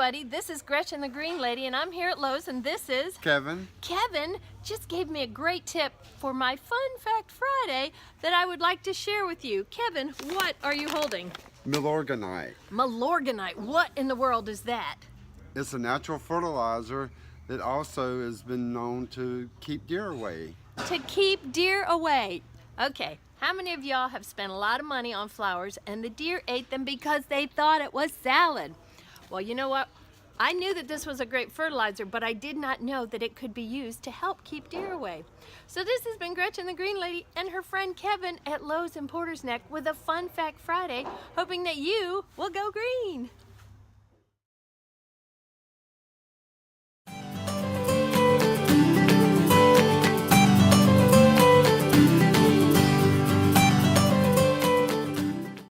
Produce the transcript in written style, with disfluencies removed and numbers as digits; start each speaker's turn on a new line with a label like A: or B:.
A: everybody, this is Gretchen the Green Lady, and I'm here at Lowe's, and this is
B: Kevin.
A: Kevin just gave me a great tip for my Fun Fact Friday that I would like to share with you. Kevin, what are you holding?
B: Milorganite.
A: Milorganite. What in the world is that?
B: It's a natural fertilizer that also has been known to keep deer away.
A: To keep deer away. Okay, how many of y'all have spent a lot of money on flowers and the deer ate them because they thought it was salad? Well, you know what? I knew that this was a great fertilizer, but I did not know that it could be used to help keep deer away. So this has been Gretchen the Green Lady and her friend Kevin at Lowe's in Porter's Neck with a Fun Fact Friday, hoping that you will go green.